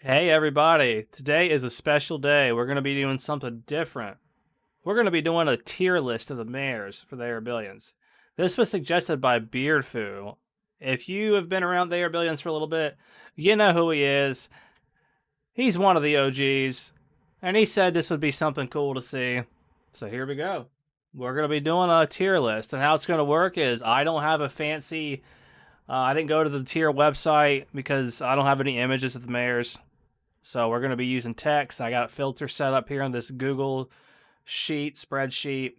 Hey everybody, today is a special day. We're going to be doing something different. We're going to be doing a tier list of the mares for the Arabillions. This was suggested by Beardfoo. If you have been around the Arabillions for a little bit, you know who he is. He's one of the OGs, and he said this would be something cool to see. So here we go. We're going to be doing a tier list, and how it's going to work is I don't have a fancy. I didn't go to the tier website because I don't have any images of the mares. So we're going to be using text. I got a filter set up here on this Google sheet, spreadsheet.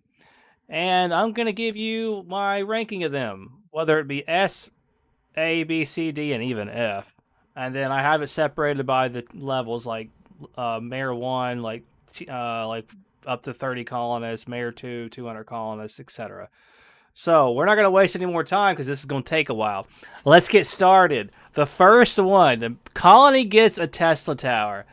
And I'm going to give you my ranking of them, whether it be S, A, B, C, D, and even F. And then I have it separated by the levels, like Mayor 1, like up to 30 colonists, Mayor 2, 200 colonists, etc. So we're not going to waste any more time because this is going to take a while. Let's get started. The first one, the colony gets a Tesla tower.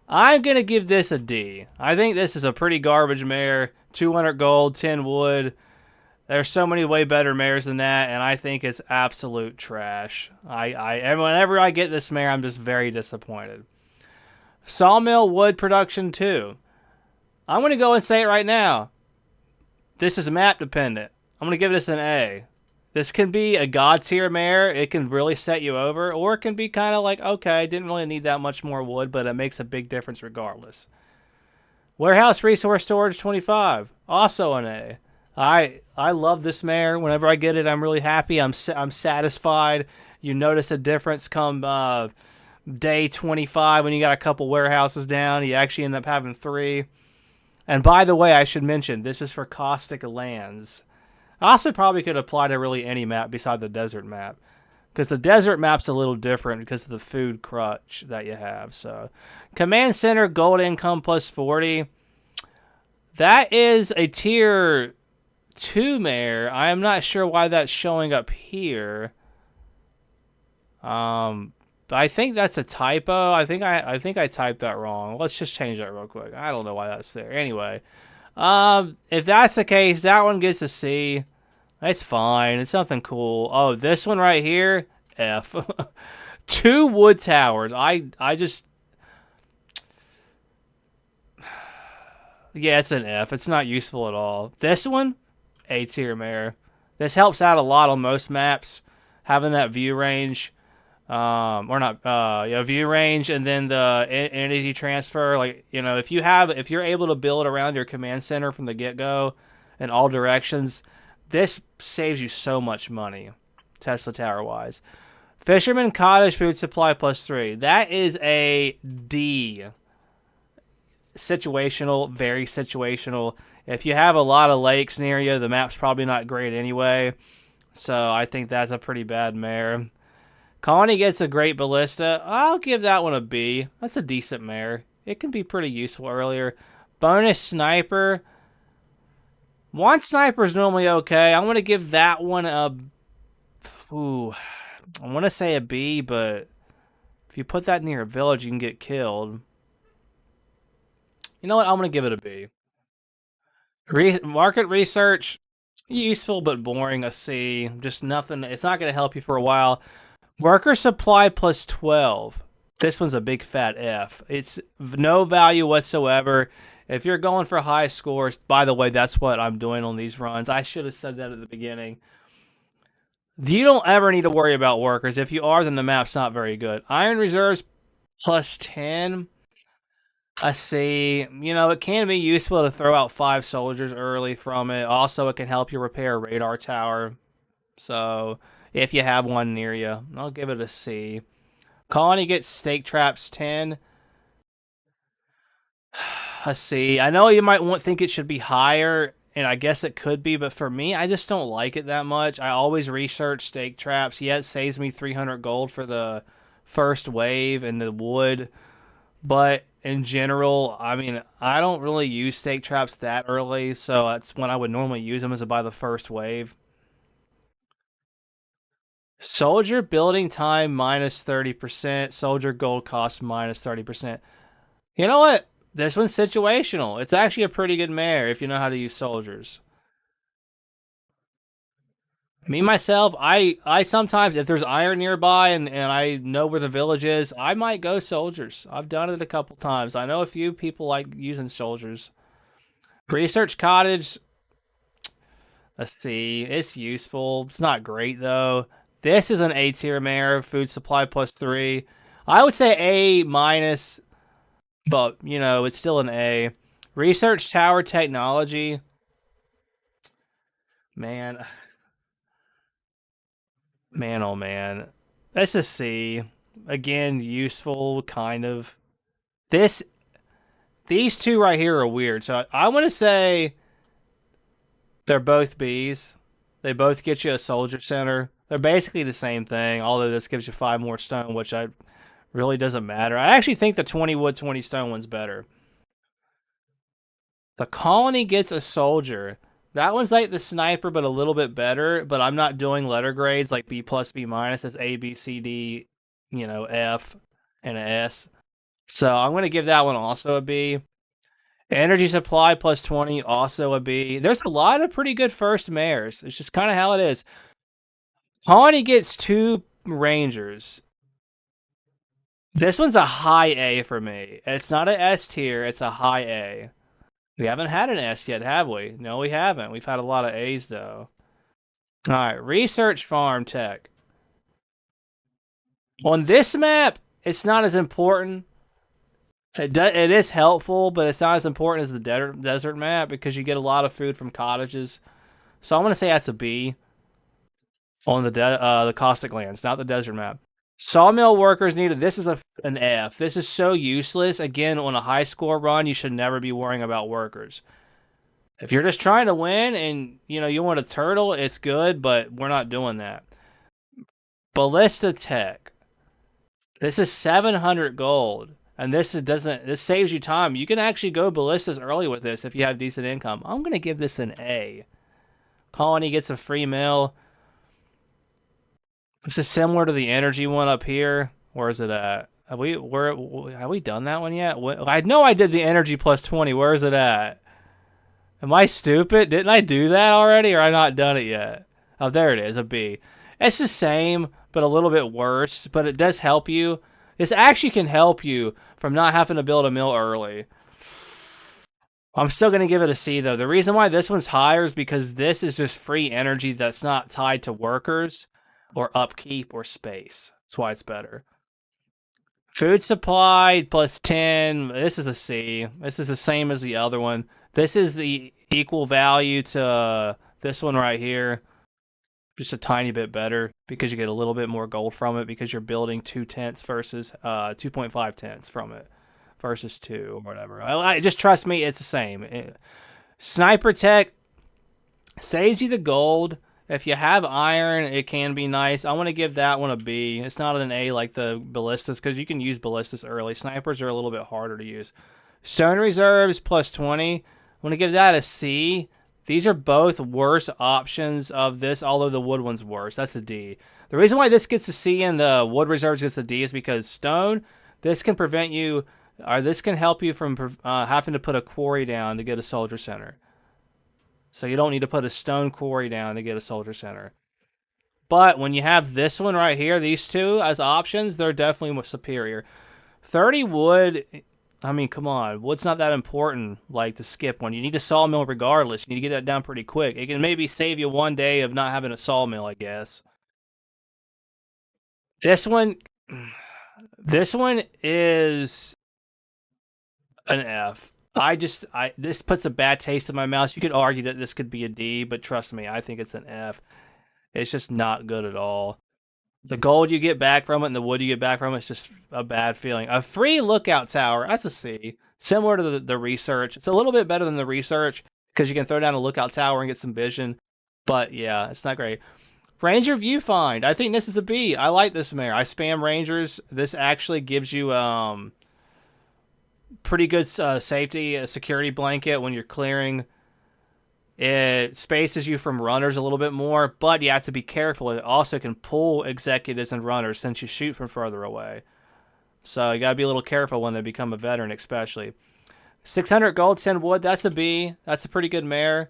I'm going to give this a D. I think this is a pretty garbage mare. 200 gold, 10 wood. There's so many way better mares than that, and I think it's absolute trash. Whenever I get this mare, I'm just very disappointed. Sawmill wood production 2. I'm going to go and say it right now. This is map dependent. I'm going to give this an A. This can be a god tier mare. It can really set you over, or it can be kind of like, okay, didn't really need that much more wood, but it makes a big difference regardless. Warehouse resource storage 25, also an A. I love this mare. Whenever I get it, I'm really happy. I'm satisfied. You notice a difference come day 25 when you got a couple warehouses down. You actually end up having 3. And by the way, I should mention this is for caustic lands. I also probably could apply to really any map beside the desert map, because the desert map's a little different because of the food crutch that you have. So, command center gold income plus 40. That is a tier 2 mare. I am not sure why that's showing up here. But I think that's a typo. I think I typed that wrong. Let's just change that real quick. I don't know why that's there. Anyway, if that's the case, that one gets a C. That's fine. It's nothing cool. Oh, this one right here, F. 2 wood towers. I just, yeah, it's an F. It's not useful at all. This one, A tier mare. This helps out a lot on most maps, having that view range. Or not, yeah, view range, and then the entity transfer. Like, if you're able to build around your command center from the get go in all directions, this saves you so much money, Tesla tower wise. Fisherman cottage food supply plus 3. That is a D. Situational, very situational. If you have a lot of lakes near you, the map's probably not great anyway. So I think that's a pretty bad mare. Colony gets a great ballista. I'll give that one a B. That's a decent mare. It can be pretty useful earlier. Bonus sniper. One sniper is normally okay. I'm going to give that one a... Ooh, I want to say a B, but if you put that near a village, you can get killed. You know what? I'm going to give it a B. Market research, useful but boring, a C. Just nothing. It's not going to help you for a while. Worker supply plus 12. This one's a big fat F. It's no value whatsoever. If you're going for high scores, by the way, that's what I'm doing on these runs. I should have said that at the beginning. You don't ever need to worry about workers. If you are, then the map's not very good. Iron reserves plus 10. I see. It can be useful to throw out 5 soldiers early from it. Also, it can help you repair a radar tower. So, if you have one near you, I'll give it a C. Colony gets stake traps 10. A C. I know you might think it should be higher, and I guess it could be, but for me, I just don't like it that much. I always research stake traps. Yeah, it saves me 300 gold for the first wave and the wood, but in general, I mean, I don't really use stake traps that early, so that's when I would normally use them, is by the first wave. Soldier building time minus 30%. Soldier gold cost minus 30%. You know what? This one's situational. It's actually a pretty good mare if you know how to use soldiers. Me myself, I sometimes if there's iron nearby and I know where the village is, I might go soldiers. I've done it a couple times. I know a few people like using soldiers. Research cottage, let's see, it's useful. It's not great though. This is an A tier mare, food supply +3. I would say A minus, but you know, it's still an A. Research tower technology, man, man, oh man. That's a C. Again, useful, kind of. This, these two right here are weird. So I want to say they're both Bs. They both get you a soldier center. They're basically the same thing, although this gives you 5 more stone, which I really doesn't matter. I actually think the 20 wood, 20 stone one's better. The colony gets a soldier. That one's like the sniper, but a little bit better. But I'm not doing letter grades like B plus, B minus. It's A, B, C, D, you know, F, and an S. So I'm going to give that one also a B. Energy supply +20, also a B. There's a lot of pretty good first mares. It's just kind of how it is. Pawnee gets 2 rangers. This one's a high A for me. It's not an S tier, it's a high A. We haven't had an S yet, have we? No, we haven't. We've had a lot of A's though. All right, research farm tech. On this map, it's not as important. It is helpful, but it's not as important as the desert map because you get a lot of food from cottages. So I'm gonna say that's a B on the caustic lands, not the desert map. Sawmill workers needed. This is an F. This is so useless. Again, on a high score run, you should never be worrying about workers. If you're just trying to win and you know you want a turtle, it's good, but we're not doing that. Ballista tech. This is 700 gold, and this saves you time. You can actually go ballistas early with this if you have decent income. I'm gonna give this an A. Colony gets a free mill. This is similar to the energy one up here. Where is it at? Have we done that one yet? I know I did the energy +20. Where is it at? Am I stupid? Didn't I do that already, or I not done it yet? Oh, there it is, a B. It's the same, but a little bit worse. But it does help you. This actually can help you from not having to build a mill early. I'm still going to give it a C, though. The reason why this one's higher is because this is just free energy that's not tied to workers or upkeep or space. That's why it's better. Food supply +10. This is a C. This is the same as the other one. This is the equal value to this one right here. Just a tiny bit better because you get a little bit more gold from it because you're building 2 tenths versus 2.5 tenths from it versus 2 or whatever. Just trust me, it's the same. Sniper tech saves you the gold. If you have iron, it can be nice. I want to give that one a B. It's not an A like the ballistas because you can use ballistas early. Snipers are a little bit harder to use. Stone reserves +20. I want to give that a C. These are both worse options of this, although the wood one's worse. That's a D. The reason why this gets a C and the wood reserves gets a D is because stone, this can prevent you, or this can help you from having to put a quarry down to get a soldier center. So you don't need to put a stone quarry down to get a soldier center. But when you have this one right here, these two as options, they're definitely more superior. 30 wood, I mean, come on. Wood's not that important, like, to skip one. You need a sawmill regardless. You need to get that down pretty quick. It can maybe save you one day of not having a sawmill, I guess. This one, this one is an F. This puts a bad taste in my mouth. You could argue that this could be a D, but trust me, I think it's an F. It's just not good at all. The gold you get back from it and the wood you get back from it is just a bad feeling. A free lookout tower, that's a C. Similar to the research. It's a little bit better than the research because you can throw down a lookout tower and get some vision. But yeah, it's not great. Ranger viewfind. I think this is a B. I like this mare. I spam rangers. This actually gives you pretty good safety, security blanket when you're clearing. It spaces you from runners a little bit more, but you have to be careful. It also can pull executives and runners since you shoot from further away. So you got to be a little careful when they become a veteran, especially. 600 gold, 10 wood. That's a B. That's a pretty good mare.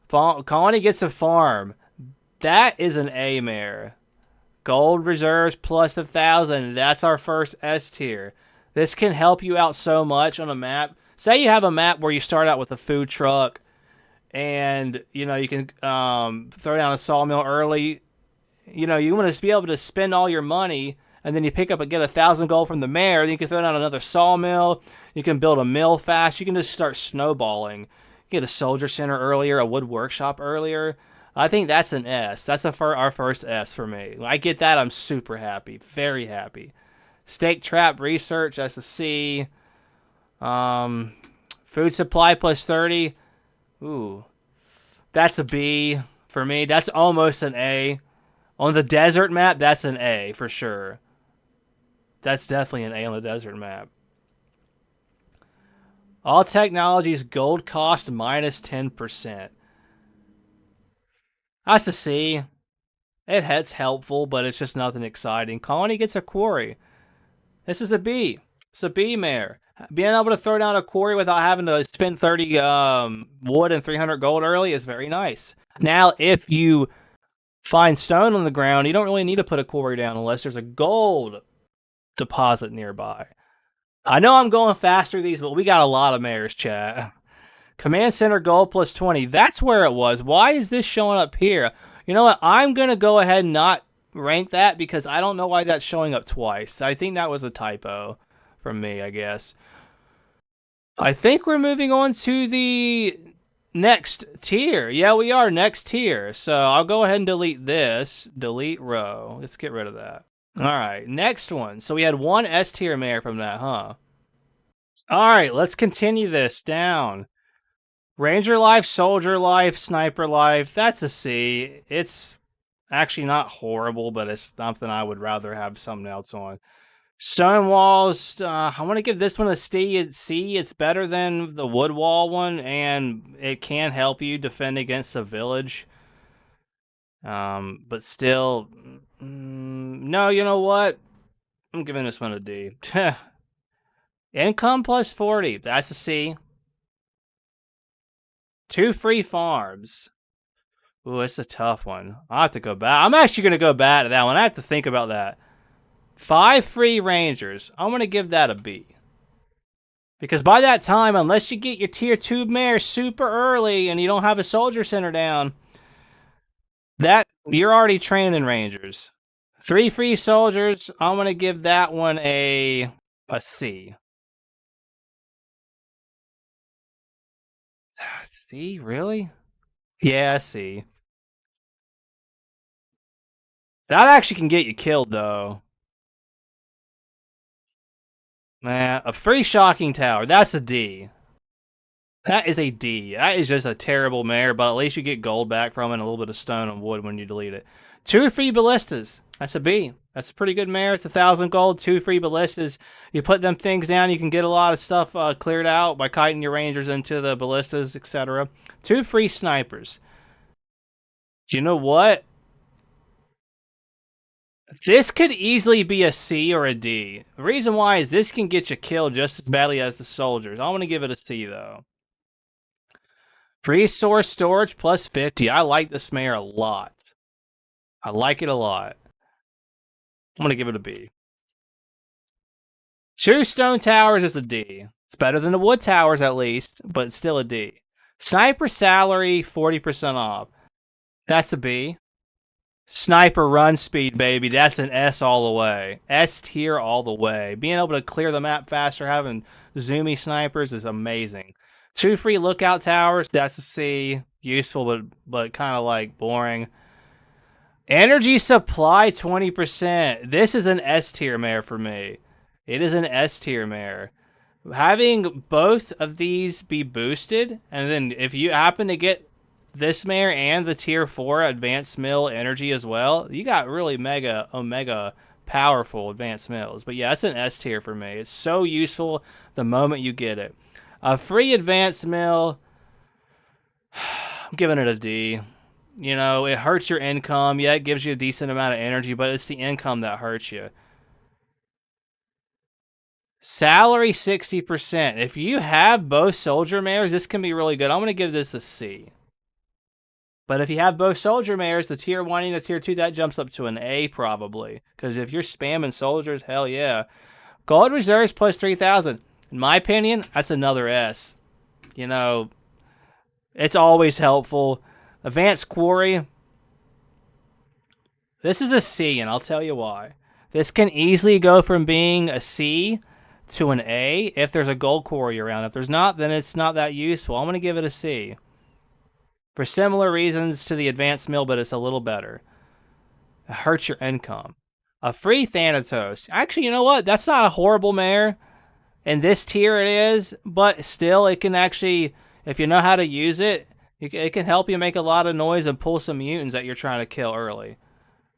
Colony gets a farm. That is an A mare. Gold reserves plus 1,000. That's our first S tier. This can help you out so much on a map. Say you have a map where you start out with a food truck, and you can throw down a sawmill early. You want to be able to spend all your money, and then you pick up and get 1,000 gold from the mayor. Then you can throw down another sawmill. You can build a mill fast. You can just start snowballing. Get a soldier center earlier, a wood workshop earlier. I think that's an S. That's our first S for me. When I get that, I'm super happy, very happy. Stake trap research, that's a C. Um, Food supply plus 30. Ooh, that's a B for me. That's almost an A. On the desert map, that's an A for sure. That's definitely an A on the desert map. All technologies gold cost minus 10%. That's a C. It's helpful, but it's just nothing exciting. Colony gets a quarry. This is a B. It's a B mare. Being able to throw down a quarry without having to spend 30 wood and 300 gold early is very nice. Now, if you find stone on the ground, you don't really need to put a quarry down unless there's a gold deposit nearby. I know I'm going fast through these, but we got a lot of mares, chat. Command center gold plus 20. That's where it was. Why is this showing up here? You know what? I'm going to go ahead and not rank that because I don't know why that's showing up twice. I think that was a typo from me, I guess. I think we're moving on to the next tier. Yeah, we are next tier. So I'll go ahead and delete this. Delete row. Let's get rid of that. All right, next one. So we had one S tier mare from that, huh? All right, let's continue this down. Ranger life, soldier life, sniper life. That's a C. It's actually not horrible, but it's something I would rather have something else on. Stone walls. I want to give this one a C. It's better than the wood wall one, and it can help you defend against the village. But still, no. You know what? I'm giving this one a D. Income plus 40. That's a C. 2 free farms. Ooh, it's a tough one. I'll have to go back. I'm actually going to go back to that one. I have to think about that. 5 free rangers. I'm going to give that a B. Because by that time, unless you get your tier 2 mare super early and you don't have a soldier center down, that you're already training rangers. 3 free soldiers. I'm going to give that one a C. C, really? Yeah, C. That actually can get you killed, though. Man, a free shocking tower. That's a D. That is a D. That is just a terrible mare, but at least you get gold back from it and a little bit of stone and wood when you delete it. 2 free ballistas. That's a B. That's a pretty good mare. It's 1,000 gold. 2 free ballistas. You put them things down, you can get a lot of stuff cleared out by kiting your rangers into the ballistas, etc. 2 free snipers. Do you know what? This could easily be a C or a D. The reason why is this can get you killed just as badly as the soldiers. I want to give it a C, though. Free source storage plus 50. I like this mare a lot. I like it a lot. I'm going to give it a B. 2 stone towers is a D. It's better than the wood towers at least, but it's still a D. Sniper salary, 40% off. That's a B. Sniper run speed, baby. That's an S all the way. S tier all the way. Being able to clear the map faster, having zoomy snipers is amazing. 2 free lookout towers. That's a C. Useful, but kind of like boring. Energy supply 20%. This is an S tier mare for me. It is an S tier mare. Having both of these be boosted, and then if you happen to get this mare and the tier 4 advanced mill energy as well, you got really mega omega powerful advanced mills. But yeah, it's an S tier for me. It's so useful the moment you get it. A free advanced mill, I'm giving it a D. You know, it hurts your income. Yeah, it gives you a decent amount of energy, but it's the income that hurts you. Salary 60%. If you have both soldier mares, this can be really good. I'm going to give this a C. But if you have both soldier mares, the tier 1 and the tier 2, that jumps up to an A probably. Because if you're spamming soldiers, hell yeah. Gold reserves plus 3,000. In my opinion, that's another S. You know, it's always helpful. Advanced Quarry. This is a C, and I'll tell you why. This can easily go from being a C to an A if there's a gold quarry around. If there's not, then it's not that useful. I'm going to give it a C. For similar reasons to the advanced mill, but it's a little better. It hurts your income. A free Thanatos. Actually, you know what? That's not a horrible mare. In this tier it is, but still it can actually, if you know how to use it, it can help you make a lot of noise and pull some mutants that you're trying to kill early.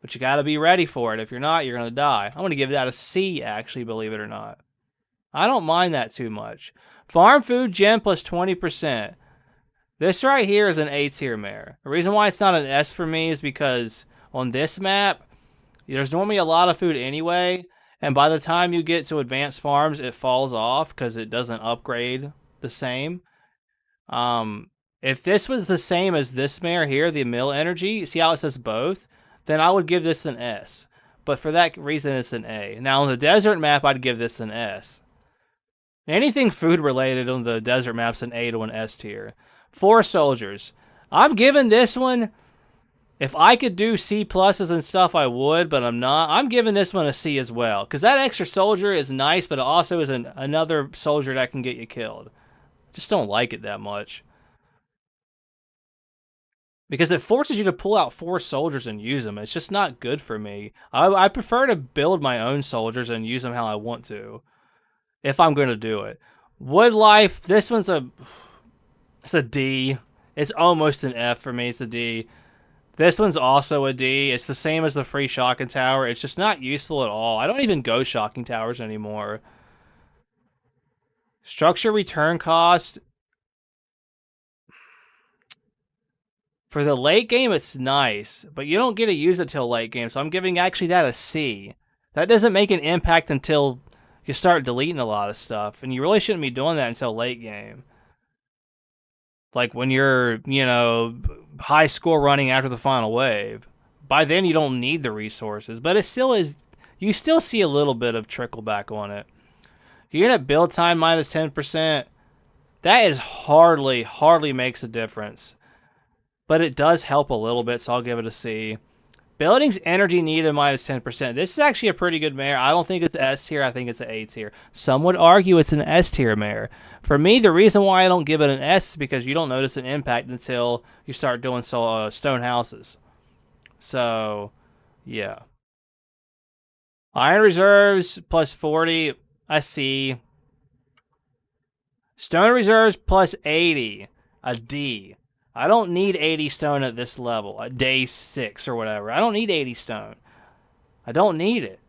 But you got to be ready for it. If you're not, you're going to die. I'm going to give that a C, actually, believe it or not. I don't mind that too much. Farm food gem plus 20%. This right here is an A tier mare. The reason why it's not an S for me is because on this map, there's normally a lot of food anyway, and by the time you get to advanced farms, it falls off because it doesn't upgrade the same. If this was the same as this mare here, the mill energy, see how it says both? Then I would give this an S. But for that reason, it's an A. Now, on the desert map, I'd give this an S. Anything food related on the desert map's an A to an S tier. 4 soldiers. I'm giving this one, if I could do C pluses and stuff, I would, but I'm not. I'm giving this one a C as well. Because that extra soldier is nice, but it also is another soldier that can get you killed. Just don't like it that much. Because it forces you to pull out 4 soldiers and use them. It's just not good for me. I prefer to build my own soldiers and use them how I want to. If I'm going to do it. Woodlife, this one's it's a D. It's almost an F for me. It's a D. This one's also a D. It's the same as the free shocking tower. It's just not useful at all. I don't even go shocking towers anymore. Structure return cost. For the late game, it's nice, but you don't get to use it till late game, so I'm giving actually that a C. That doesn't make an impact until you start deleting a lot of stuff, and you really shouldn't be doing that until late game. Like when you're, high score running after the final wave. By then, you don't need the resources, but it still is. You still see a little bit of trickle back on it. Unit build time minus 10%. That is hardly makes a difference. But it does help a little bit, so I'll give it a C. Building's energy needed minus 10%. This is actually a pretty good mare. I don't think it's S tier. I think it's an A tier. Some would argue it's an S tier mare. For me, the reason why I don't give it an S is because you don't notice an impact until you start doing stone houses. So, yeah. Iron reserves plus 40, a C. Stone reserves plus 80, a D. I don't need 80 stone at this level, at day 6 or whatever. I don't need 80 stone. I don't need it.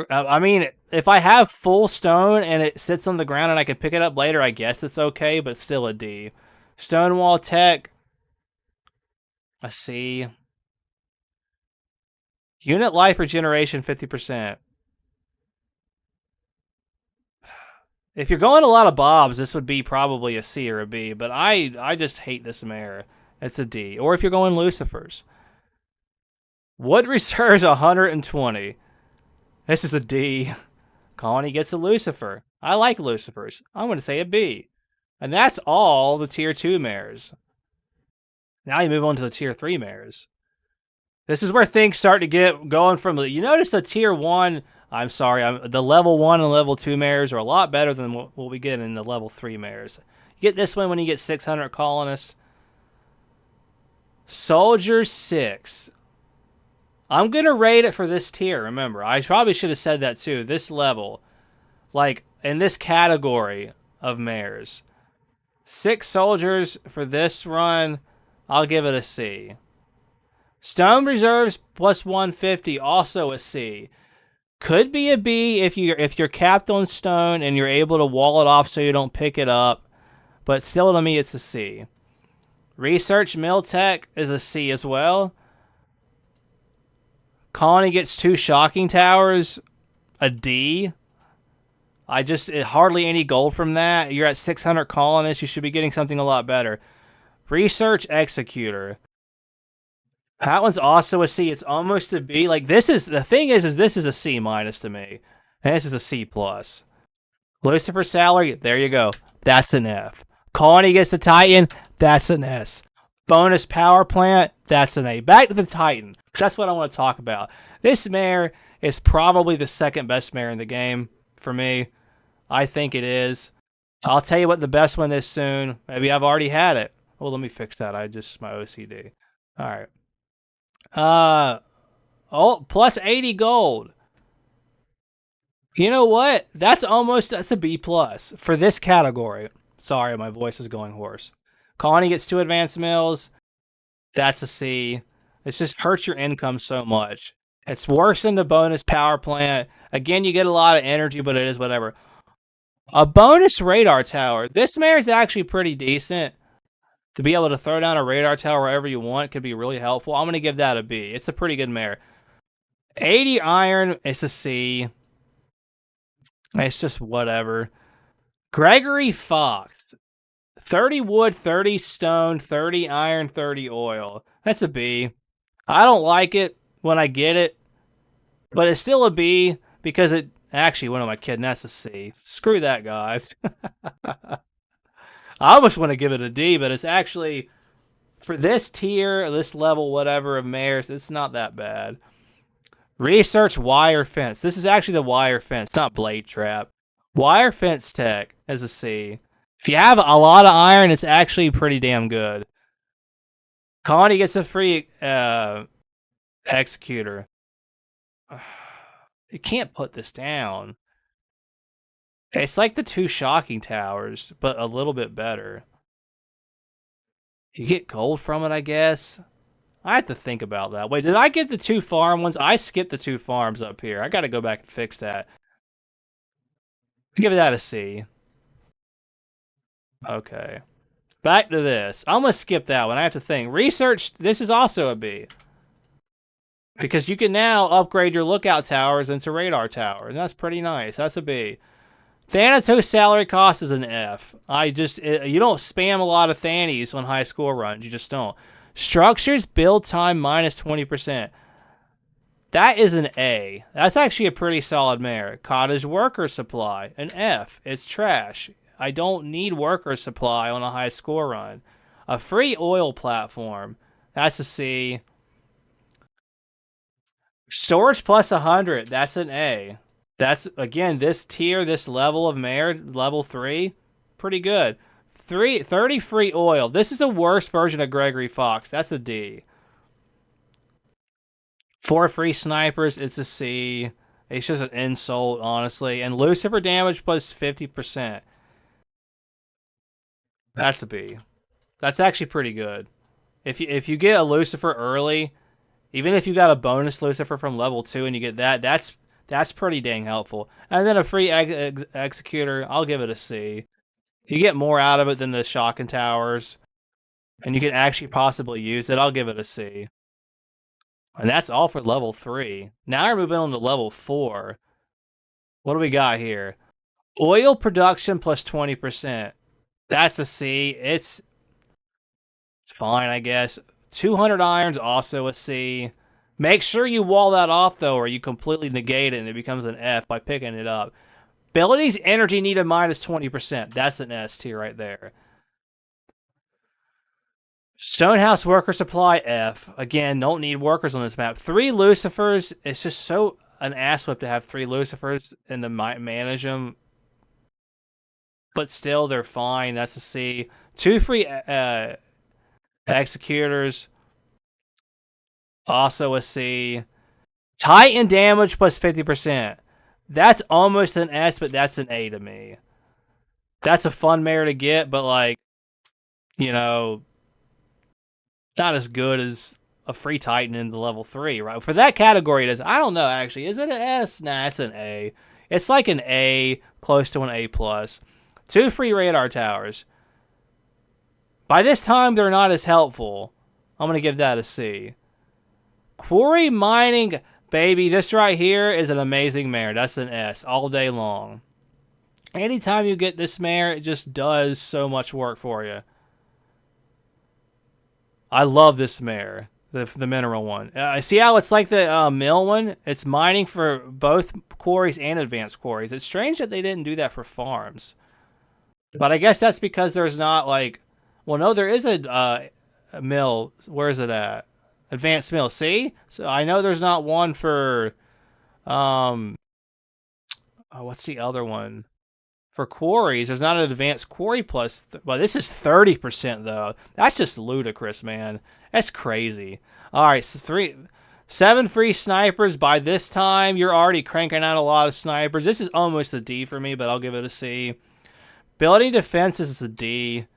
I mean, if I have full stone and it sits on the ground and I can pick it up later, I guess it's okay, but still a D. Stonewall tech, a C. Unit life regeneration, 50%. If you're going a lot of bobs, this would be probably a C or a B, but I just hate this mare. It's a D. Or if you're going Lucifers. Wood reserves 120. This is a D. Colony gets a Lucifer. I like Lucifers. I'm going to say a B. And that's all the tier 2 mares. Now you move on to the tier 3 mares. This is where things start to get going from... You notice the tier 1... the level 1 and level 2 mares are a lot better than what we get in the level 3 mares. You get this one when you get 600 colonists. Soldier 6. I'm going to rate it for this tier, remember. I probably should have said that too. This level. Like, in this category of mares. 6 soldiers for this run, I'll give it a C. Stone reserves plus 150, also a C. Could be a B if you're capped on stone and you're able to wall it off so you don't pick it up. But still, to me, it's a C. Research mill tech is a C as well. Colony gets 2 shocking towers, a D. Hardly any gold from that. You're at 600 colonists. You should be getting something a lot better. Research Executor. That one's also a C. It's almost a B. Like, this is the thing is this is a C minus to me, and this is a C plus. Lucifer salary, there you go. That's an F. Colony gets the Titan, that's an S. Bonus power plant, that's an A. Back to the Titan, because that's what I want to talk about. This mare is probably the second best mare in the game for me. I think it is. I'll tell you what the best one is soon. Maybe I've already had it. Well, let me fix that. My OCD. All right. Plus 80 gold. You know what? That's a B plus for this category. Sorry, my voice is going hoarse. Colony gets 2 advanced mills. That's a C. It just hurts your income so much. It's worse than the bonus power plant. Again, you get a lot of energy, but it is whatever. A bonus radar tower. This mare is actually pretty decent. To be able to throw down a radar tower wherever you want could be really helpful. I'm going to give that a B. It's a pretty good mare. 80 iron, it's a C. It's just whatever. Gregory Fox. 30 wood, 30 stone, 30 iron, 30 oil. That's a B. I don't like it when I get it, but it's still a B because it... Actually, what am I kidding? That's a C. Screw that, guys. I almost want to give it a D, but it's actually... For this tier, this level, whatever, of mares, it's not that bad. Research wire fence. This is actually the wire fence, not blade trap. Wire fence tech as a C. If you have a lot of iron, it's actually pretty damn good. Colony gets a free executor. You can't put this down. It's like the 2 shocking towers, but a little bit better. You get gold from it, I guess. I have to think about that. Wait, did I get the 2 farm ones? I skipped the 2 farms up here. I got to go back and fix that. Give that a C. Okay. Back to this. I'm going to skip that one. I have to think. Research, this is also a B. Because you can now upgrade your lookout towers into radar towers. And that's pretty nice. That's a B. Thanatos salary cost is an F. You don't spam a lot of Thanes on high score runs. You just don't. Structures build time minus 20%. That is an A. That's actually a pretty solid mare. Cottage worker supply, an F. It's trash. I don't need worker supply on a high score run. A free oil platform. That's a C. Storage plus 100. That's an A. That's, again, this tier, this level of mare, level 3, pretty good. 30 free oil. This is the worst version of Gregory Fox. That's a D. 4 free snipers. It's a C. It's just an insult, honestly. And Lucifer damage plus 50%. That's a B. That's actually pretty good. If you get a Lucifer early, even if you got a bonus Lucifer from level 2 and you get that, that's pretty dang helpful. And then a free executor, I'll give it a C. You get more out of it than the shocking towers, and you can actually possibly use it. I'll give it a C. And that's all for level 3. Now we're moving on to level 4. What do we got here? Oil production plus 20%. That's a C. It's fine, I guess. 200 irons, also a C. Make sure you wall that off, though, or you completely negate it and it becomes an F by picking it up. Abilities, energy needed minus 20%. That's an S tier right there. Stonehouse worker supply, F. Again, don't need workers on this map. 3 Lucifers. It's just so an ass whip to have 3 Lucifers and to manage them. But still, they're fine. That's a C. 2 free executors. Also a C. Titan damage plus 50%. That's almost an S, but that's an A to me. That's a fun mare to get, but like, you know, not as good as a free Titan in the level 3, right? For that category, it is. I don't know, actually. Is it an S? Nah, it's an A. It's like an A, close to an A+. 2 free radar towers. By this time, they're not as helpful. I'm going to give that a C. Quarry mining, baby. This right here is an amazing mare. That's an S all day long. Anytime you get this mare, it just does so much work for you. I love this mare, the mineral one. I see how it's like the mill one. It's mining for both quarries and advanced quarries. It's strange that they didn't do that for farms, but I guess that's because there's not like, well, no, there is a mill. Where is it at? Advanced mill. See, so I know there's not one for um. Oh, what's the other one? For quarries, there's not an advanced quarry plus. Well, this is 30% though. That's just ludicrous, man. That's crazy. All right, so 7 free snipers. By this time, you're already cranking out a lot of snipers. This is almost a D for me, but I'll give it a C. Building defenses is a D.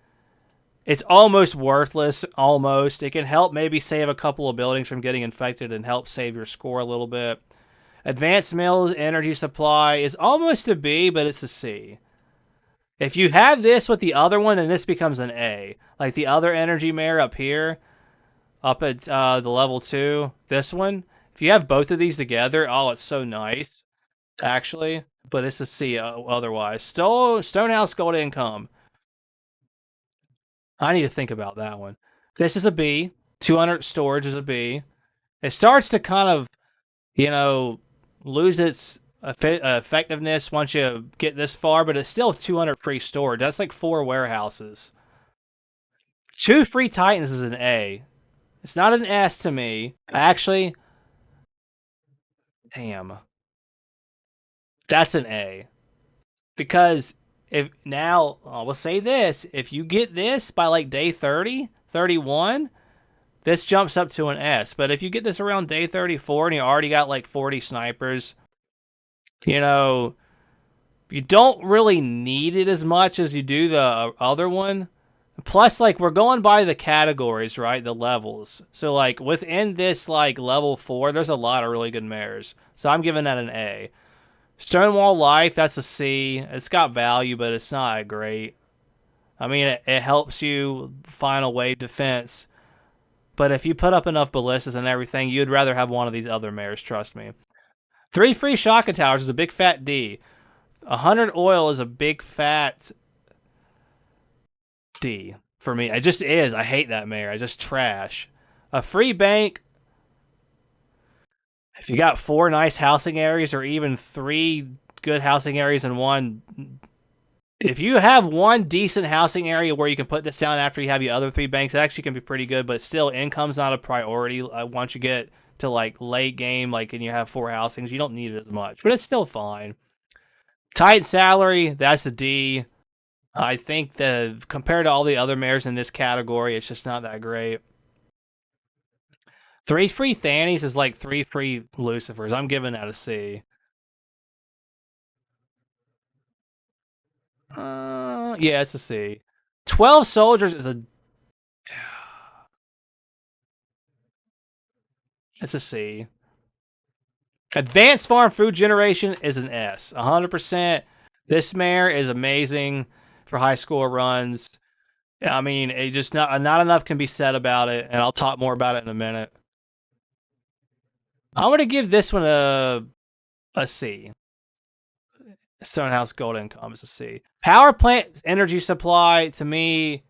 It's almost worthless. Almost. It can help maybe save a couple of buildings from getting infected and help save your score a little bit. Advanced mills energy supply is almost a B, but it's a C. If you have this with the other one, then this becomes an A. Like the other energy mare up here, up at the level 2, this one. If you have both of these together, oh, it's so nice, actually. But it's a C otherwise. Stonehouse Gold Income. I need to think about that one. This is a B. 200 storage is a B. It starts to kind of, you know, lose its effectiveness once you get this far, but it's still 200 free storage. That's like 4 warehouses. 2 free Titans is an A. It's not an S to me. Actually, damn. That's an A. Because if now, I will say this, if you get this by like day 30, 31, this jumps up to an S. But if you get this around day 34 and you already got like 40 snipers, you know, you don't really need it as much as you do the other one. Plus, like, we're going by the categories, right? The levels. So, like, within this, like, level 4, there's a lot of really good mares. So I'm giving that an A. Stonewall Life, that's a C. It's got value, but it's not great. I mean, it helps you final wave defense. But if you put up enough ballistas and everything, you'd rather have one of these other mares, trust me. 3 free Shaka Towers is a big fat D. 100 oil is a big fat D for me. It just is. I hate that mare. I just trash. A free bank. If you got 4 nice housing areas or even 3 good housing areas and one, if you have one decent housing area where you can put this down after you have your other 3 banks, it actually can be pretty good. But still, income's not a priority. Once you get to like late game, like and you have 4 housings, you don't need it as much. But it's still fine. Tight salary, that's a D. I think that compared to all the other mares in this category, it's just not that great. 3 free Thannies is like 3 free Lucifers. I'm giving that a C. Yeah, it's a C. 12 soldiers is a. It's a C. Advanced farm food generation is an S. 100%. This mare is amazing for high score runs. I mean, it just not enough can be said about it, and I'll talk more about it in a minute. I'm gonna give this one a C. Stonehouse Gold Income is a C. Power plant energy supply to me,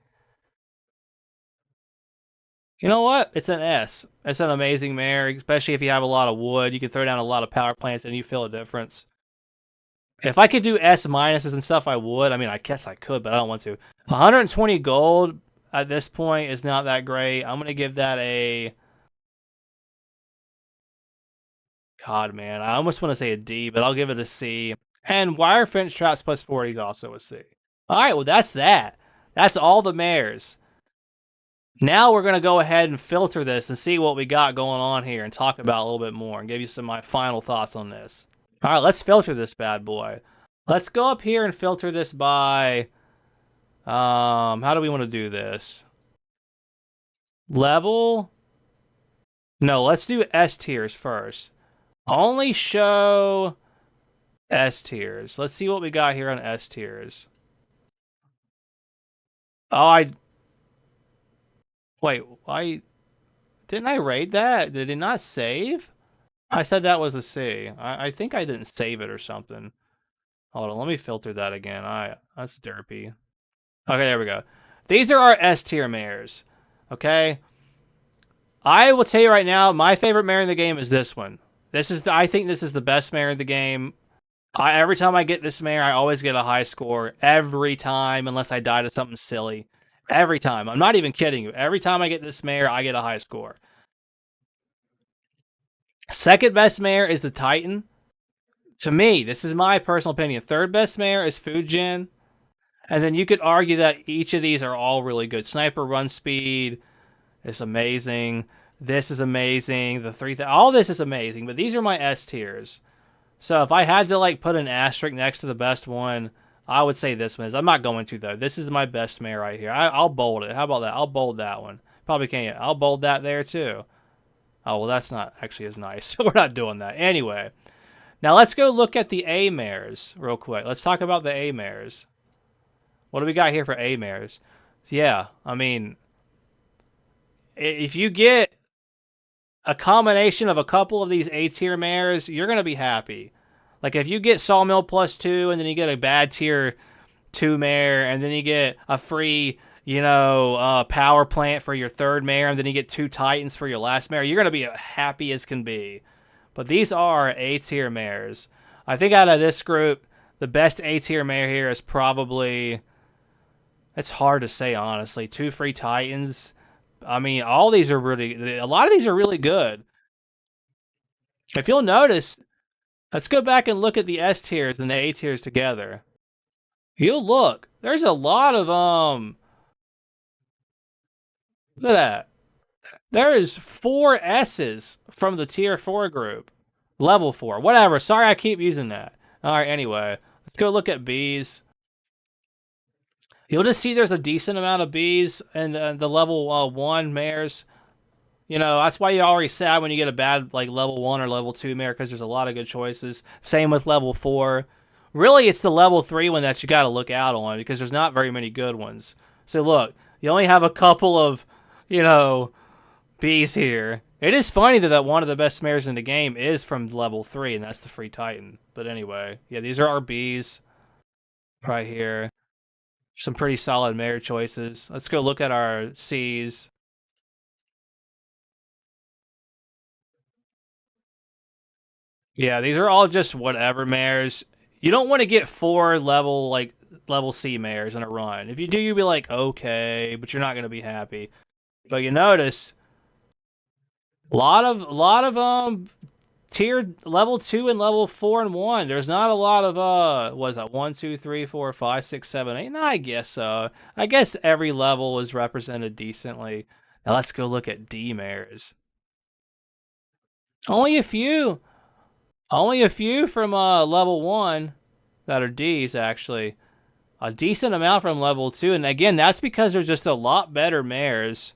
you know what? It's an S. It's an amazing mare, especially if you have a lot of wood. You can throw down a lot of power plants and you feel a difference. If I could do S minuses and stuff, I would. I mean, I guess I could, but I don't want to. 120 gold at this point is not that great. I'm gonna give that a. God, man, I almost want to say a D, but I'll give it a C. And wire fence traps plus 40 is also a C. All right, well, that's that. That's all the mares. Now we're going to go ahead and filter this and see what we got going on here and talk about a little bit more and give you some of my final thoughts on this. All right, let's filter this bad boy. Let's go up here and filter this by, how do we want to do this? Level? No, let's do S tiers first. Only show S tiers. Let's see what we got here on S tiers. Oh, wait, didn't I raid that? Did it not save? I said that was a C. I think I didn't save it or something. Hold on, let me filter that again. That's derpy. Okay, there we go. These are our S tier mares. Okay? I will tell you right now, my favorite mare in the game is this one. I think this is the best mare in the game. Every time I get this mare, I always get a high score. Every time, unless I die to something silly. Every time. I'm not even kidding you. Every time I get this mare, I get a high score. Second best mare is the Titan. To me, this is my personal opinion. Third best mare is Fujin. And then you could argue that each of these are all really good. Sniper run speed is amazing. This is amazing. All this is amazing, but these are my S tiers. So if I had to like put an asterisk next to the best one, I would say this one is. I'm not going to though. This is my best mare right here. I'll bold it. How about that? I'll bold that one. Probably can't yet. I'll bold that there too. Oh well, that's not actually as nice. So we're not doing that anyway. Now let's go look at the A mares real quick. Let's talk about the A mares. What do we got here for A mares? Yeah, I mean, if you get a combination of a couple of these A tier mares, you're gonna be happy. Like if you get Sawmill +2 and then you get a bad tier 2 mare and then you get a free, power plant for your third mare and then you get 2 Titans for your last mare, you're gonna be happy as can be. But these are A tier mares. I think out of this group, the best A tier mare here is probably. It's hard to say honestly. 2 free Titans. I mean, all these are really. A lot of these are really good. If you'll notice, let's go back and look at the S tiers and the A tiers together. You'll look. There's a lot of Look at that. There is 4 S's from the tier 4 group. Level 4. Whatever. Sorry I keep using that. Alright, anyway. Let's go look at B's. You'll just see there's a decent amount of B's in the level 1 mares. That's why you're already sad when you get a bad like level 1 or level 2 mare because there's a lot of good choices. Same with level 4. Really, it's the level 3 one that you got to look out on because there's not very many good ones. So look, you only have a couple of, B's here. It is funny that one of the best mares in the game is from level 3, and that's the free Titan. But anyway, yeah, these are our B's right here. Some pretty solid mare choices. Let's go look at our C's. Yeah, these are all just whatever mares. You don't want to get 4 level C mares in a run. If you do, you'll be like, okay, but you're not gonna be happy. But you notice a lot of tiered level 2 and level 4 and 1. There's not a lot of what is that 1, 2, 3, 4, 5, 6, 7, 8? No, I guess so. I guess every level is represented decently. Now let's go look at D mares. Only a few. Only a few from level 1 that are Ds, actually. A decent amount from level 2. And again, that's because there's just a lot better mares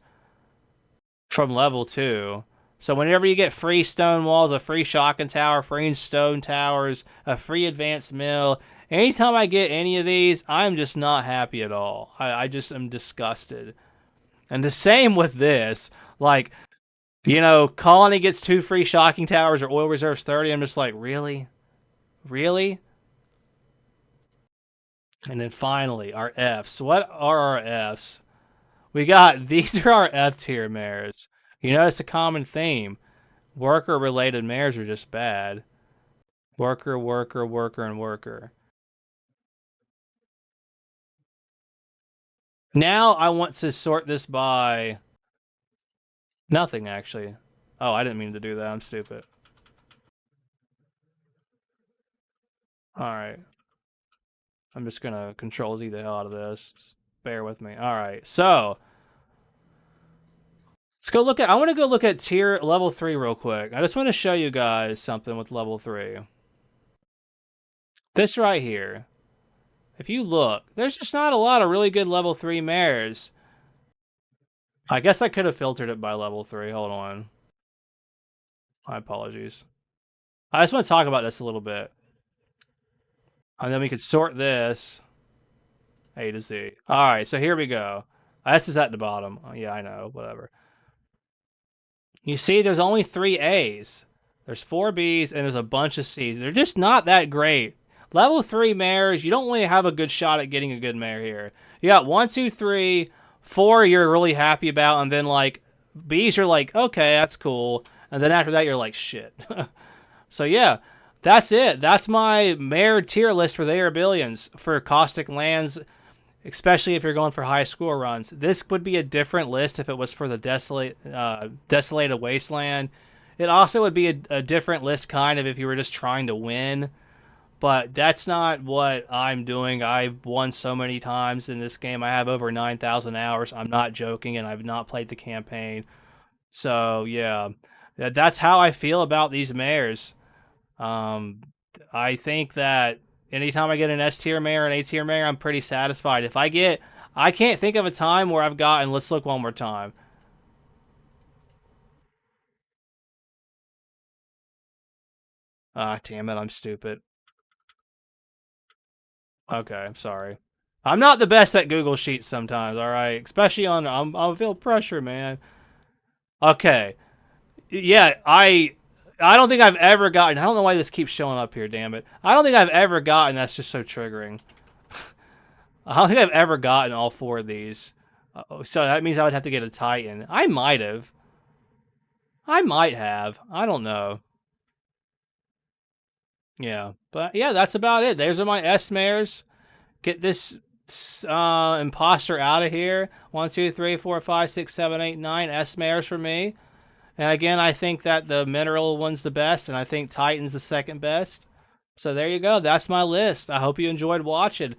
from level 2. So whenever you get free stone walls, a free shotgun tower, free stone towers, a free advanced mill, anytime I get any of these, I'm just not happy at all. I just am disgusted. And the same with this. Like, Colony gets 2 free shocking towers or oil reserves 30. I'm just like, really? Really? And then finally, our Fs. What are our Fs? These are our F tier mares. You notice a common theme. Worker related mares are just bad. Worker, worker, worker, and worker. Now I want to sort this by nothing, actually. Oh, I didn't mean to do that. I'm stupid. Alright. I'm just gonna Control Z the hell out of this. Just bear with me. Alright, so I want to go look at tier level 3 real quick. I just want to show you guys something with level 3. This right here. If you look, there's just not a lot of really good level 3 mares. I guess I could have filtered it by level 3. Hold on. My apologies. I just want to talk about this a little bit. And then we could sort this A to Z. Alright, so here we go. S is at the bottom. Oh, yeah, I know. Whatever. You see, there's only 3 A's. There's 4 B's, and there's a bunch of C's. They're just not that great. Level 3 mares, you don't really have a good shot at getting a good mare here. You got 1, 2, 3, 4 you're really happy about, and then like B's, you're like, okay, that's cool. And then after that, you're like, shit. So yeah, that's it. That's my mare tier list for the Arabillions for Caustic Lands, especially if you're going for high score runs. This would be a different list if it was for the Desolated Wasteland. It also would be a different list kind of if you were just trying to win. But that's not what I'm doing. I've won so many times in this game. I have over 9,000 hours. I'm not joking, and I've not played the campaign. So yeah, that's how I feel about these mares. Um, I think that anytime I get an S tier mare and A tier mare, I'm pretty satisfied. If I get, I can't think of a time where I've gotten. Let's look one more time. Ah, damn it, I'm stupid. Okay, I'm sorry. I'm not the best at Google Sheets sometimes. All right, especially on I feel pressure, man. Okay, yeah, I don't think I've ever gotten. I don't know why this keeps showing up here. Damn it! I don't think I've ever gotten. That's just so triggering. I don't think I've ever gotten all four of these. So that means I would have to get a Titan. I might have. I might have. I don't know. Yeah, but yeah, that's about it. There's my S mares. Get this imposter out of here. 1, 2, 3, 4, 5, 6, 7, 8, 9 S mares for me. And again, I think that the mineral one's the best, and I think Titan's the second best. So there you go. That's my list. I hope you enjoyed watching.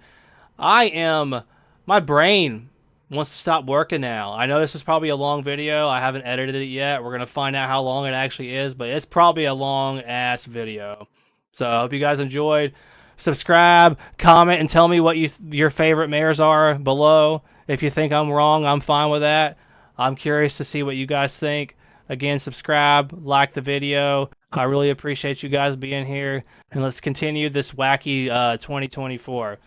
I am. My brain wants to stop working now. I know this is probably a long video. I haven't edited it yet. We're going to find out how long it actually is, but it's probably a long ass video. So I hope you guys enjoyed. Subscribe, comment, and tell me what your favorite mares are below. If you think I'm wrong, I'm fine with that. I'm curious to see what you guys think. Again, subscribe, like the video. I really appreciate you guys being here. And let's continue this wacky 2024.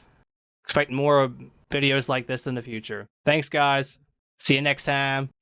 Expect more videos like this in the future. Thanks, guys. See you next time.